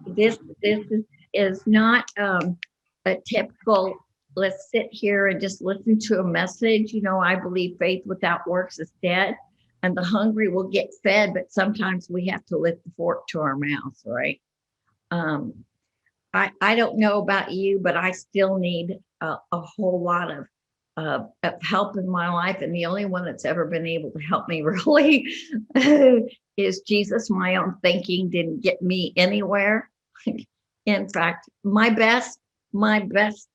This is not a typical, let's sit here and just listen to a message. I believe faith without works is dead, and the hungry will get fed, but sometimes we have to lift the fork to our mouths, right? Um, I don't know about you, but I still need a whole lot of help in my life. And the only one that's ever been able to help me really is Jesus. My own thinking didn't get me anywhere. In fact, my best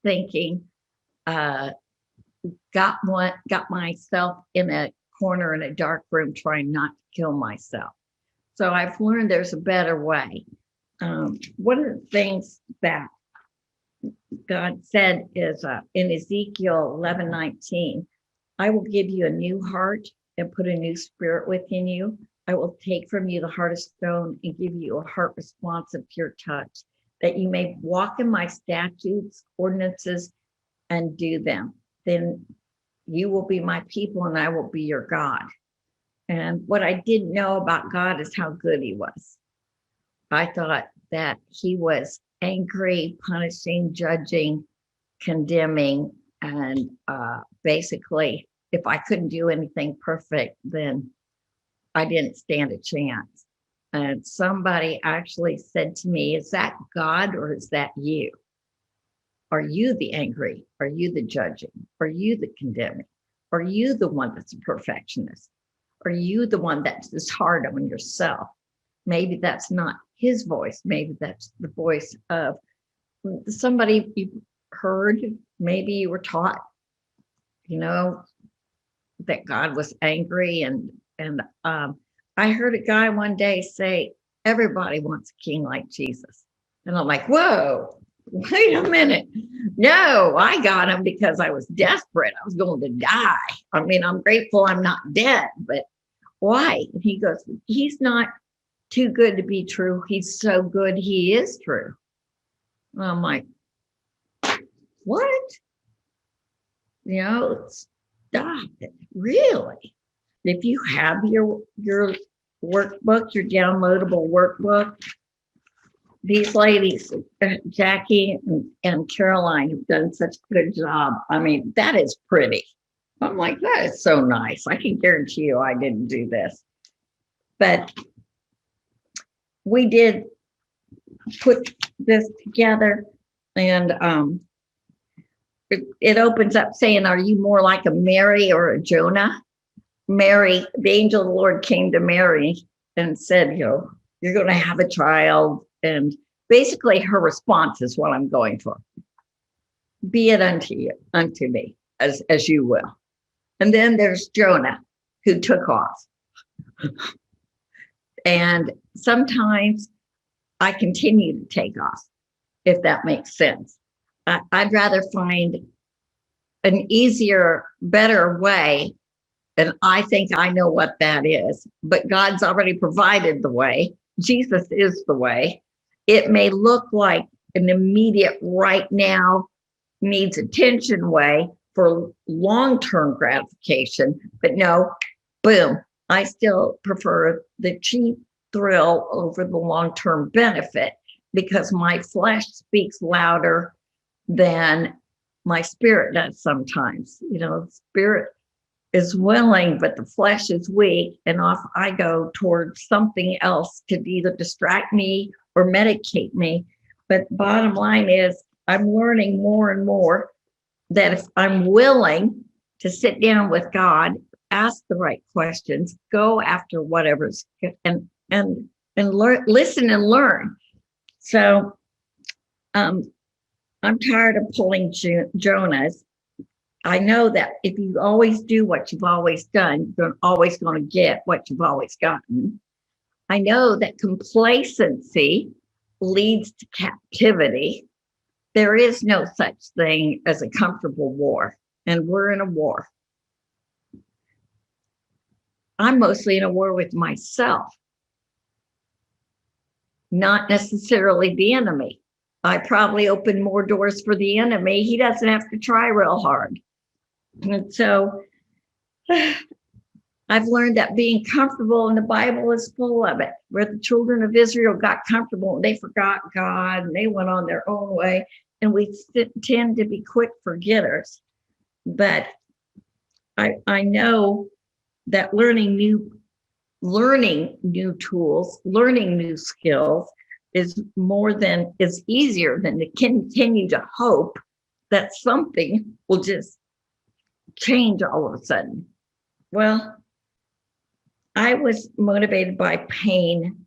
thinking uh, got myself in a corner in a dark room trying not to kill myself. So I've learned there's a better way. One of the things that God said is in Ezekiel 11:19, I will give you a new heart and put a new spirit within you. I will take from you the heart of stone and give you a heart responsive to your touch, that you may walk in my statutes, ordinances, and do them. Then you will be my people and I will be your God. And what I didn't know about God is how good he was. I thought that he was angry, punishing, judging, condemning, and basically, if I couldn't do anything perfect, then I didn't stand a chance. And somebody actually said to me, is that God or is that you? Are you the angry? Are you the judging? Are you the condemning? Are you the one that's a perfectionist? Are you the one that's just hard on yourself? Maybe that's not his voice. Maybe that's the voice of somebody you heard. Maybe you were taught, you know, that God was angry. And I heard a guy one day say, everybody wants a king like Jesus. And I'm like, whoa, wait a minute. No, I got him because I was desperate. I was going to die. I mean, I'm grateful I'm not dead, but why? And he goes, he's not too good to be true. He's so good, he is true. And I'm like, what? Stop it. Really? If you have your workbook, your downloadable workbook, these ladies, Jackie and Caroline, have done such a good job. I mean, that is pretty. I'm like, that is so nice. I can guarantee you I didn't do this. But we did put this together, and it opens up saying, are you more like a Mary or a Jonah? Mary, the angel of the Lord came to Mary and said, you're going to have a child. And basically her response is what I'm going for. Be it unto me, as you will. And then there's Jonah, who took off. And sometimes I continue to take off, if that makes sense. I'd rather find an easier, better way. And I think I know what that is, but God's already provided the way. Jesus is the way. It may look like an immediate, right now, needs attention way for long-term gratification, but no, boom. I still prefer the cheap thrill over the long-term benefit, because my flesh speaks louder than my spirit does sometimes. Spirit is willing, but the flesh is weak, and off I go towards something else to either distract me or medicate me. But bottom line is, I'm learning more and more that if I'm willing to sit down with God, ask the right questions, go after whatever's, and learn, listen and learn. So I'm tired of pulling Jonahs. I know that if you always do what you've always done, you're always going to get what you've always gotten. I know that complacency leads to captivity. There is no such thing as a comfortable war, and we're in a war. I'm mostly in a war with myself, not necessarily the enemy. I probably open more doors for the enemy. He doesn't have to try real hard. And so I've learned that being comfortable in the Bible is full of it, where the children of Israel got comfortable and they forgot God and they went on their own way. And we tend to be quick forgetters. But I know that learning new tools, learning new skills is easier than to continue to hope that something will just change all of a sudden. Well, I was motivated by pain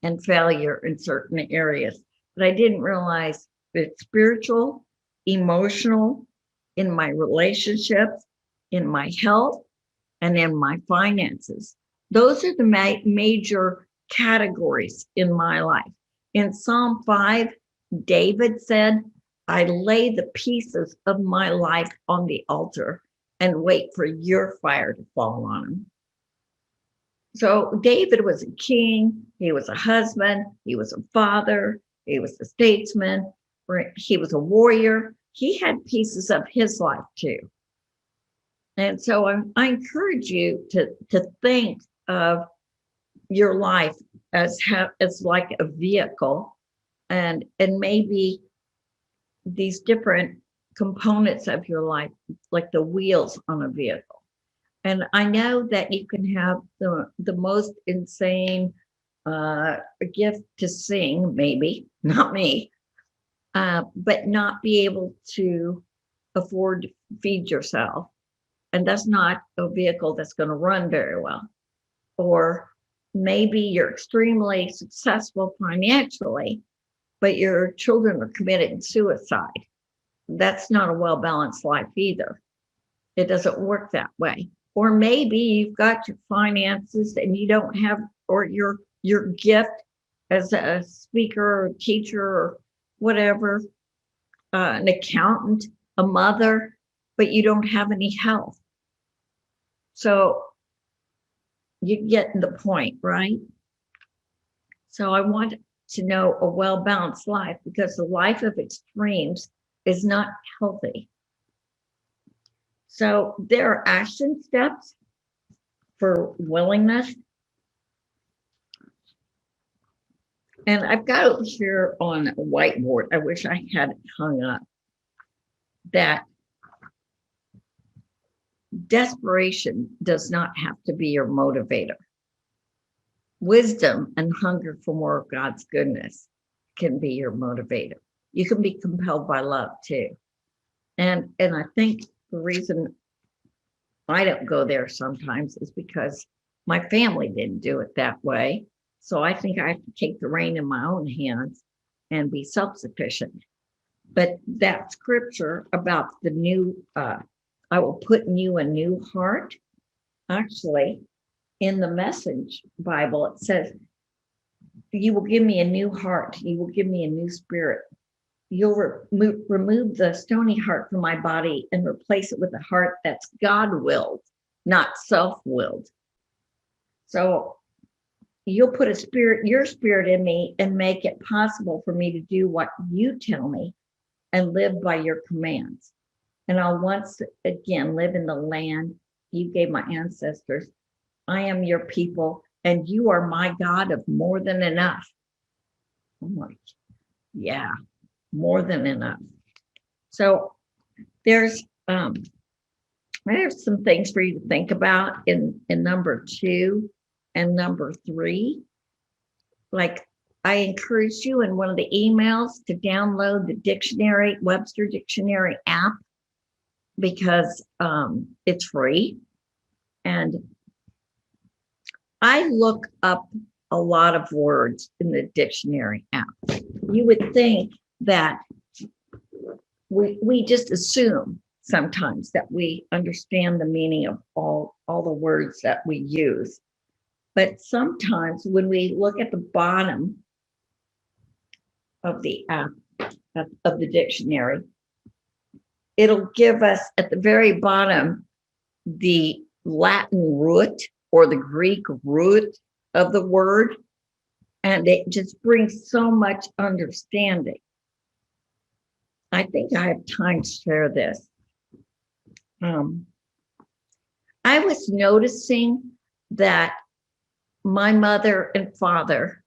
and failure in certain areas, but I didn't realize that spiritual, emotional, in my relationships, in my health, and in my finances. Those are the major categories in my life. In Psalm 5, David said, I lay the pieces of my life on the altar and wait for your fire to fall on them. So David was a king, he was a husband, he was a father, he was a statesman, he was a warrior. He had pieces of his life too. And so I encourage you to think of your life as like a vehicle, and maybe these different components of your life, like the wheels on a vehicle. And I know that you can have the most insane gift to sing, maybe, not me, but not be able to afford to feed yourself. And that's not a vehicle that's going to run very well. Or maybe you're extremely successful financially, but your children are committing suicide. That's not a well-balanced life either. It doesn't work that way. Or maybe you've got your finances and you don't have, or your gift as a speaker or teacher or whatever, an accountant, a mother, but you don't have any health. So you get the point, right? So I want to know a well-balanced life, because the life of extremes is not healthy. So there are action steps for willingness. And I've got over here on a whiteboard, I wish I had it hung up, that desperation does not have to be your motivator. Wisdom and hunger for more of God's goodness can be your motivator. You can be compelled by love too. And I think the reason I don't go there sometimes is because my family didn't do it that way. So I think I have to take the rein in my own hands and be self-sufficient. But that scripture about the new, I will put in you a new heart. Actually, in the Message Bible, it says, you will give me a new heart. You will give me a new spirit. You'll remove the stony heart from my body and replace it with a heart that's God-willed, not self-willed. So you'll put your spirit in me and make it possible for me to do what you tell me and live by your commands. And I'll once again live in the land you gave my ancestors. I am your people, and you are my God of more than enough. I'm like, yeah, more than enough. So there's some things for you to think about in number 2 and number 3. Like, I encourage you in one of the emails to download the Webster Dictionary app, because it's free. And I look up a lot of words in the dictionary app. You would think that we just assume sometimes that we understand the meaning of all the words that we use. But sometimes when we look at the bottom of the app, of the dictionary, it'll give us at the very bottom the Latin root or the Greek root of the word, and it just brings so much understanding. I think I have time to share this. I was noticing that my mother and father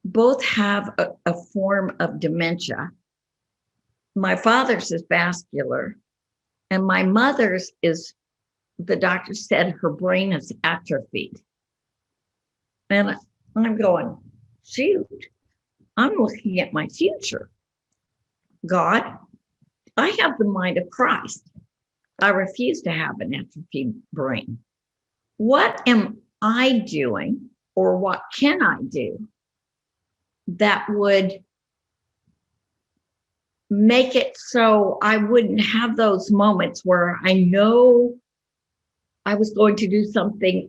both have a form of dementia. My father's is vascular, and my mother's is, the doctor said her brain is atrophied. And I'm going, shoot, I'm looking at my future. God, I have the mind of Christ. I refuse to have an atrophied brain. What am I doing, or what can I do that would make it so I wouldn't have those moments where I know I was going to do something?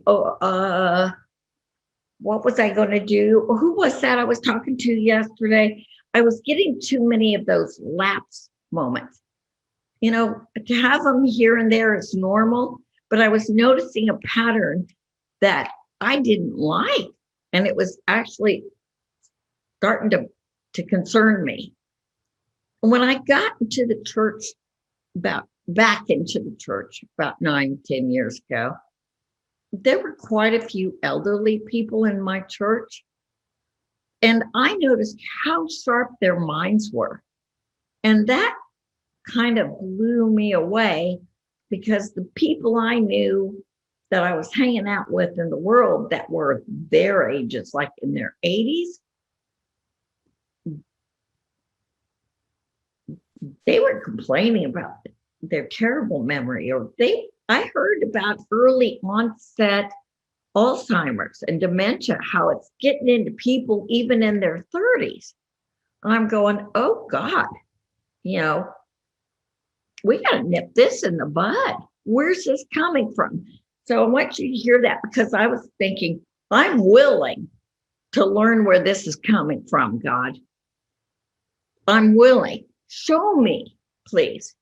What was I going to do? Who was that I was talking to yesterday? I was getting too many of those lapse moments. You know, to have them here and there is normal, but I was noticing a pattern that I didn't like, and it was actually starting to concern me. When I got into the church, back into the church about 9-10 years ago, there were quite a few elderly people in my church, and I noticed how sharp their minds were. And that kind of blew me away, because the people I knew that I was hanging out with in the world that were their ages, like in their 80s, they were complaining about their terrible memory, or I heard about early onset Alzheimer's and dementia, how it's getting into people even in their 30s. And I'm going, oh God, you know, we got to nip this in the bud. Where's this coming from? So I want you to hear that, because I was thinking, I'm willing to learn where this is coming from, God. I'm willing. Show me, please.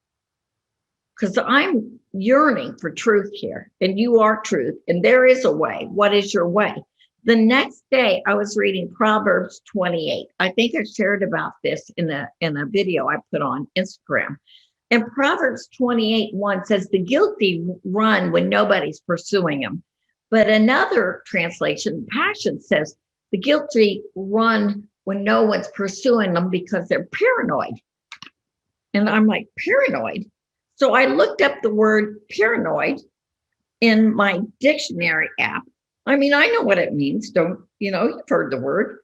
Because I'm yearning for truth here, and you are truth, and there is a way. What is your way? The next day, I was reading Proverbs 28. I think I shared about this in a video I put on Instagram. And Proverbs 28:1 says, the guilty run when nobody's pursuing them. But another translation, Passion, says, the guilty run when no one's pursuing them because they're paranoid. And I'm like, paranoid? So I looked up the word paranoid in my dictionary app. I mean, I know what it means. You've heard the word.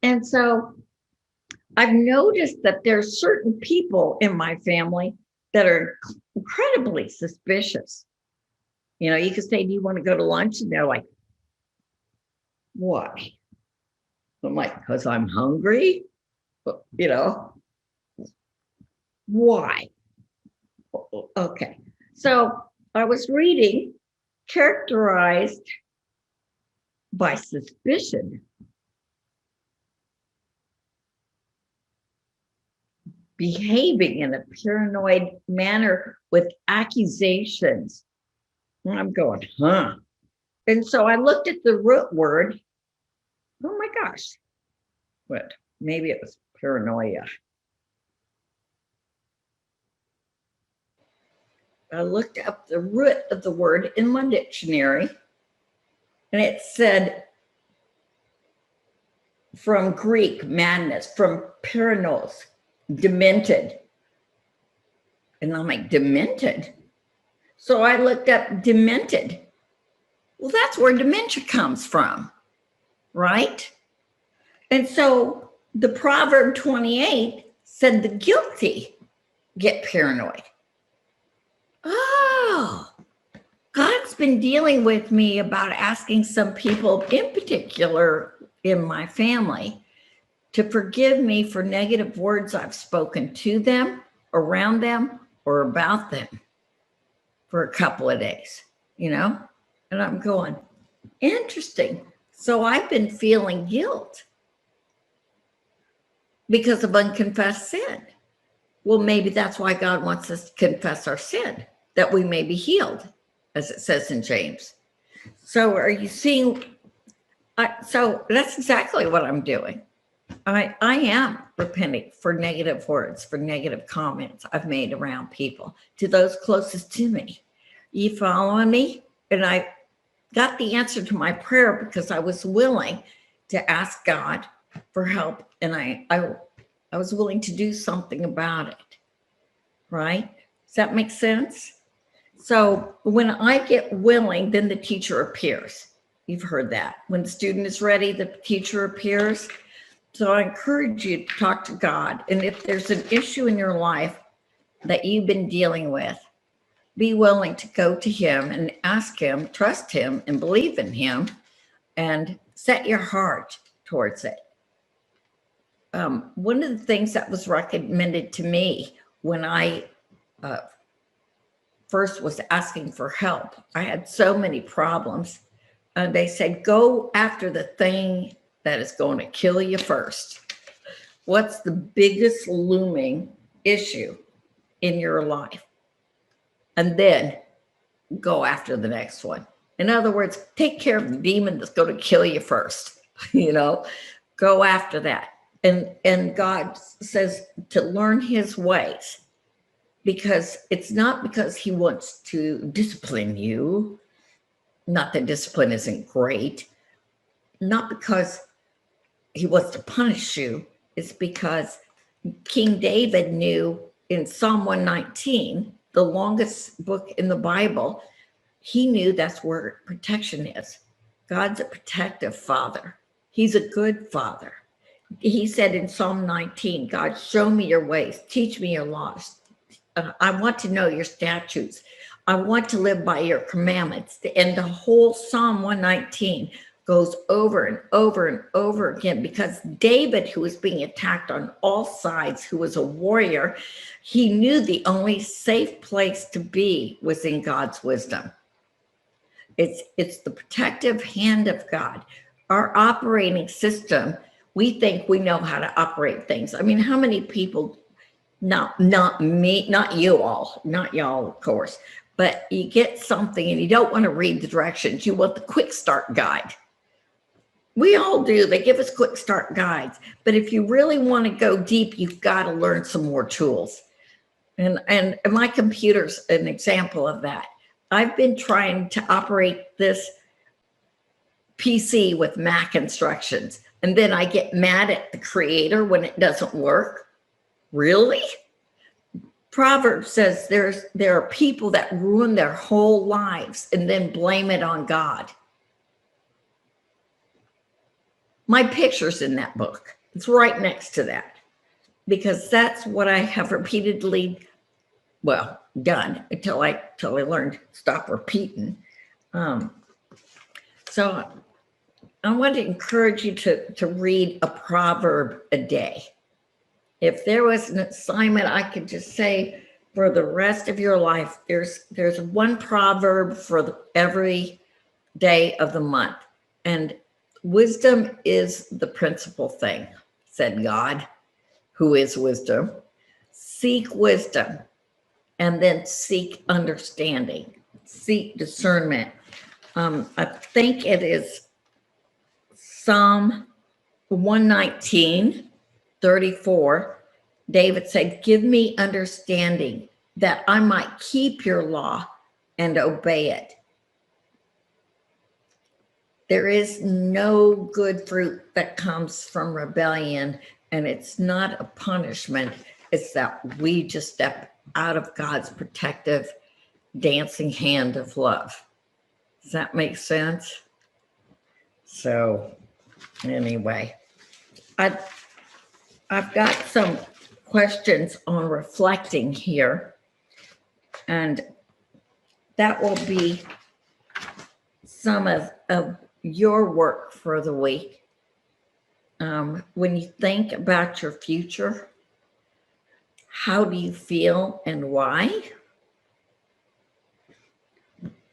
And so I've noticed that there's certain people in my family that are incredibly suspicious. You know, you could say, do you want to go to lunch? And they're like, why? I'm like, because I'm hungry. You know, why? Okay. So I was reading, characterized by suspicion, behaving in a paranoid manner with accusations. And I'm going, huh? And so I looked at the root word. Oh my gosh. What? Maybe it was paranoia. I looked up the root of the word in my dictionary, and it said, from Greek, madness, from paranos, demented. And I'm like, demented? So I looked up demented. Well, that's where dementia comes from, right? And so the Proverb 28 said the guilty get paranoid. Oh, God's been dealing with me about asking some people, in particular in my family, to forgive me for negative words I've spoken to them, around them, or about them for a couple of days, you know? And I'm going, interesting. So I've been feeling guilt because of unconfessed sin. Well, maybe that's why God wants us to confess our sin, that we may be healed, as it says in James. So are you seeing? So that's exactly what I'm doing. I am repenting for negative words, for negative comments I've made around people, to those closest to me. You following me? And got the answer to my prayer because I was willing to ask God for help, and I was willing to do something about it. Right? Does that make sense? So when I get willing, then the teacher appears. You've heard that. When the student is ready, the teacher appears. So I encourage you to talk to God. And if there's an issue in your life that you've been dealing with, be willing to go to him and ask him, trust him, and believe in him, and set your heart towards it. One of the things that was recommended to me when I first was asking for help, I had so many problems. They said, go after the thing that is going to kill you first. What's the biggest looming issue in your life? And then go after the next one. In other words, take care of the demon that's going to kill you first. Go after that. And God says to learn his ways, because it's not because he wants to discipline you. Not that discipline isn't great. Not because he wants to punish you. It's because King David knew in Psalm 119, the longest book in the Bible, he knew that's where protection is. God's a protective father. He's a good father. He said in Psalm 19, God, show me your ways, teach me your laws. I want to know your statutes. I want to live by your commandments. And the whole Psalm 119 goes over and over and over again, because David, who was being attacked on all sides, who was a warrior, he knew the only safe place to be was in God's wisdom. It's the protective hand of God. Our operating system, we think we know how to operate things. I mean, how many people, not me, not you all, not y'all, of course, but you get something and you don't want to read the directions. You want the quick start guide. We all do. They give us quick start guides. But if you really want to go deep, you've got to learn some more tools. And my computer's an example of that. I've been trying to operate this PC with Mac instructions, and then I get mad at the creator when it doesn't work. Really? Proverbs says there are people that ruin their whole lives and then blame it on God. My picture's in that book. It's right next to that, because that's what I have repeatedly, done until I learned to stop repeating. So I want to encourage you to read a proverb a day. If there was an assignment, I could just say for the rest of your life, there's one proverb for every day of the month. And wisdom is the principal thing, said God, who is wisdom. Seek wisdom, and then seek understanding, seek discernment. I think it is Psalm 119, 34. David said, give me understanding that I might keep your law and obey it. There is no good fruit that comes from rebellion, and it's not a punishment. It's that we just step out of God's protective, dancing hand of love. Does that make sense? So anyway, I've got some questions on reflecting here, and that will be some of your work for the week. When you think about your future, how do you feel and why?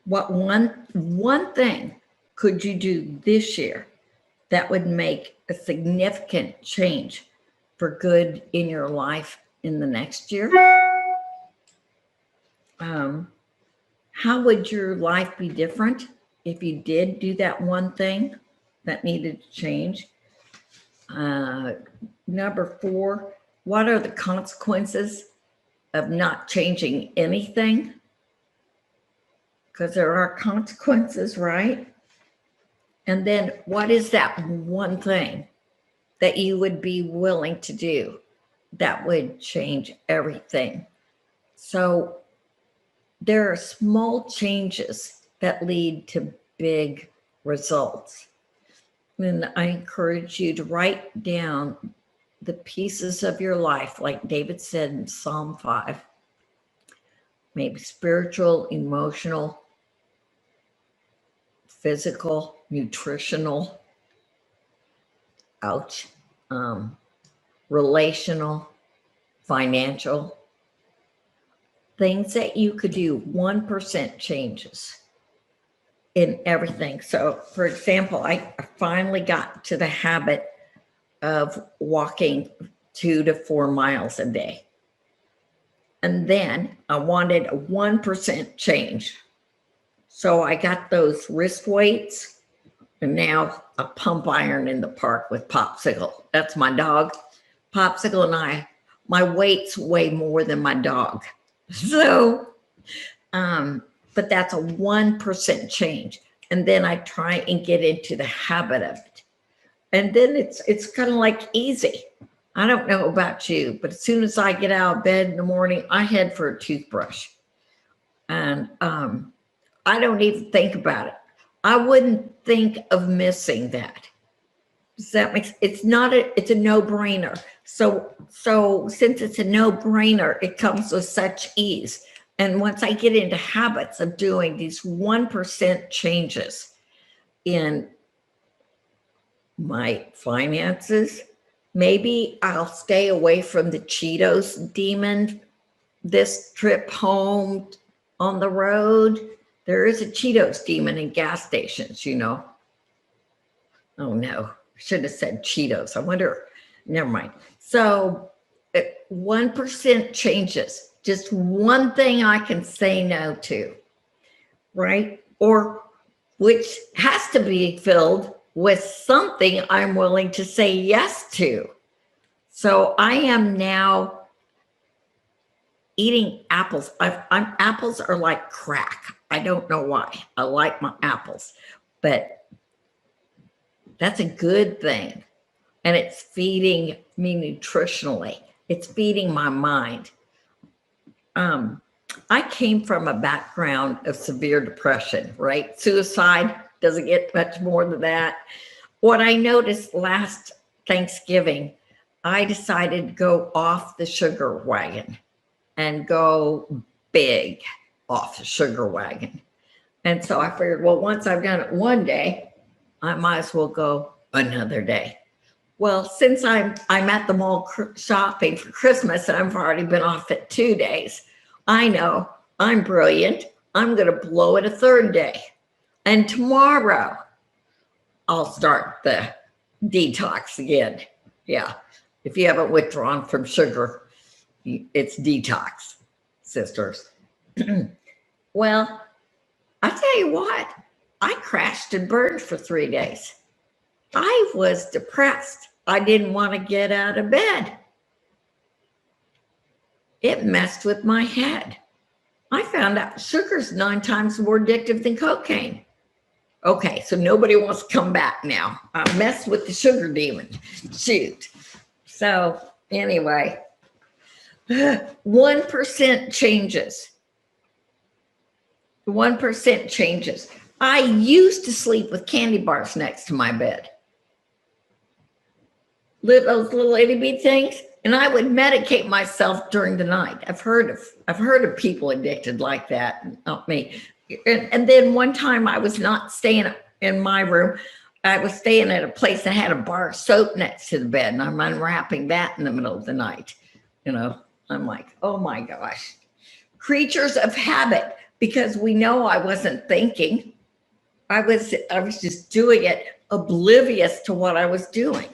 What one thing could you do this year that would make a significant change for good in your life in the next year? How would your life be different if you did do that one thing that needed to change? Number 4, what are the consequences of not changing anything? because there are consequences, right? And then what is that one thing that you would be willing to do that would change everything? So there are small changes that lead to big results. And I encourage you to write down the pieces of your life, like David said in Psalm 5, maybe spiritual, emotional, physical, nutritional, ouch, relational, financial, things that you could do 1% changes in everything. So, for example, I finally got to the habit of walking 2 to 4 miles a day. And then I wanted a 1% change. So I got those wrist weights and now a pump iron in the park with Popsicle. That's my dog. Popsicle and my weights weigh more than my dog. So, but that's a 1% change. And then I try and get into the habit of it. And then it's kind of like easy. I don't know about you, but as soon as I get out of bed in the morning, I head for a toothbrush. And I don't even think about it. I wouldn't think of missing that. Does that make sense? It's a no-brainer. So since it's a no-brainer, it comes with such ease. And once I get into habits of doing these 1% changes in my finances, maybe I'll stay away from the Cheetos demon this trip home on the road. There is a Cheetos demon in gas stations, you know. Oh no, I should have said Cheetos. I wonder, never mind. So 1% changes, just one thing I can say no to, right? Or which has to be filled with something I'm willing to say yes to. So I am now eating apples. Apples are like crack. I don't know why. I like my apples, but that's a good thing. And it's feeding me nutritionally. It's feeding my mind. I came from a background of severe depression, right? Suicide doesn't get much more than that. What I noticed last Thanksgiving, I decided to go off the sugar wagon and go big off the sugar wagon. And so I figured, well, once I've done it one day, I might as well go another day. Well, since I'm at the mall shopping for Christmas and I've already been off it 2 days, I know I'm brilliant. I'm going to blow it a third day. And tomorrow I'll start the detox again. Yeah. If you haven't withdrawn from sugar, it's detox, sisters. Well, I tell you what, I crashed and burned for 3 days. I was depressed. I didn't want to get out of bed. It messed with my head. I found out sugar's 9 times more addictive than cocaine. Okay, so nobody wants to come back now. I messed with the sugar demon. Shoot. So anyway, 1% changes. 1% changes. I used to sleep with candy bars next to my bed. Those little itty bitty things, and I would medicate myself during the night. I've heard of people addicted like that, not me. And then one time I was not staying in my room. I was staying at a place that had a bar of soap next to the bed, and I'm unwrapping that in the middle of the night. You know, I'm like, oh my gosh. Creatures of habit, because we know I wasn't thinking. I was just doing it, oblivious to what I was doing.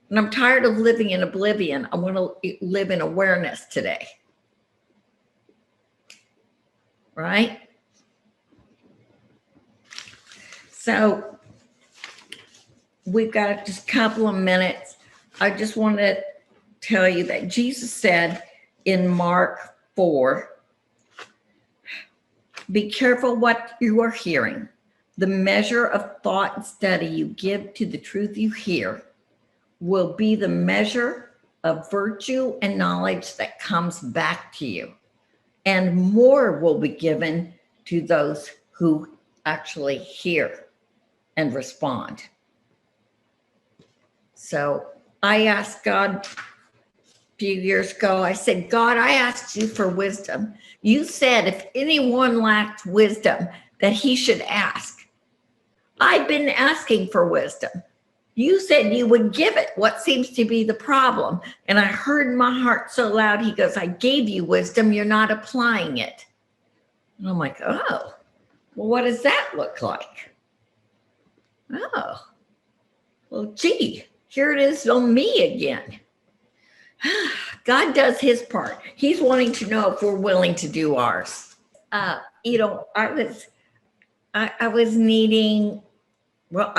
And I'm tired of living in oblivion. I want to live in awareness today. Right? So we've got just a couple of minutes. I just want to tell you that Jesus said in Mark 4, Be careful what you are hearing. The measure of thought and study you give to the truth you hear will be the measure of virtue and knowledge that comes back to you. And more will be given to those who actually hear and respond. So I asked God a few years ago, I said, God, I asked you for wisdom. You said if anyone lacked wisdom, that he should ask. I've been asking for wisdom. You said you would give it. What seems to be the problem? And I heard in my heart so loud, he goes, I gave you wisdom. You're not applying it. And I'm like, oh, well, what does that look like? Oh, well, gee, here it is on me again. God does his part. He's wanting to know if we're willing to do ours. You know, I was needing, well,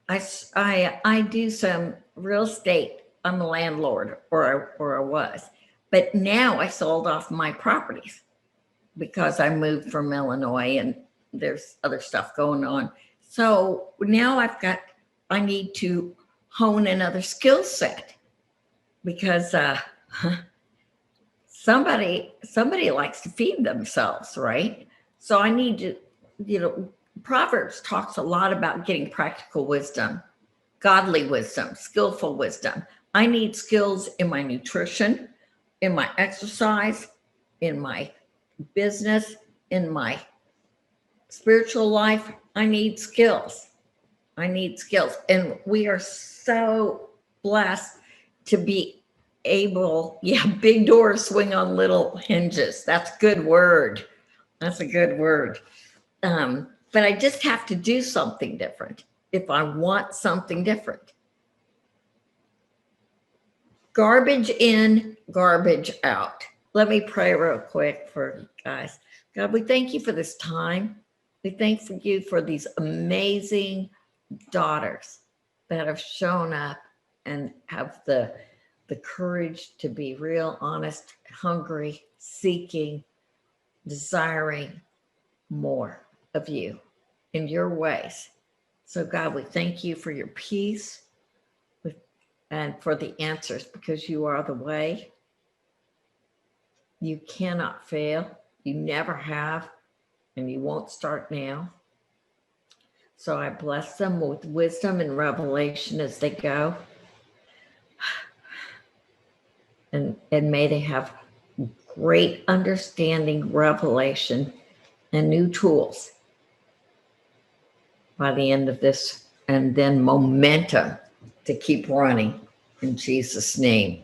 I do some real estate. I'm a landlord, or I was, but now I sold off my properties because I moved from Illinois and there's other stuff going on. So now I need to hone another skill set because somebody likes to feed themselves, right? So I need to, you know, Proverbs talks a lot about getting practical wisdom, godly wisdom, skillful wisdom. I need skills in my nutrition, in my exercise, in my business, in my spiritual life. I need skills. I need skills. And we are so blessed to be able, big doors swing on little hinges. That's a good word. That's a good word. But I just have to do something different if I want something different. Garbage in, garbage out. Let me pray real quick for you guys. God, we thank you for this time. We thank you for these amazing daughters that have shown up and have the courage to be real, honest, hungry, seeking, desiring more of you in your ways. So God, we thank you for your peace and for the answers, because you are the way. You cannot fail. You never have, and you won't start now. So I bless them with wisdom and revelation as they go. And may they have great understanding, revelation, and new tools by the end of this, and then momentum to keep running in Jesus' name.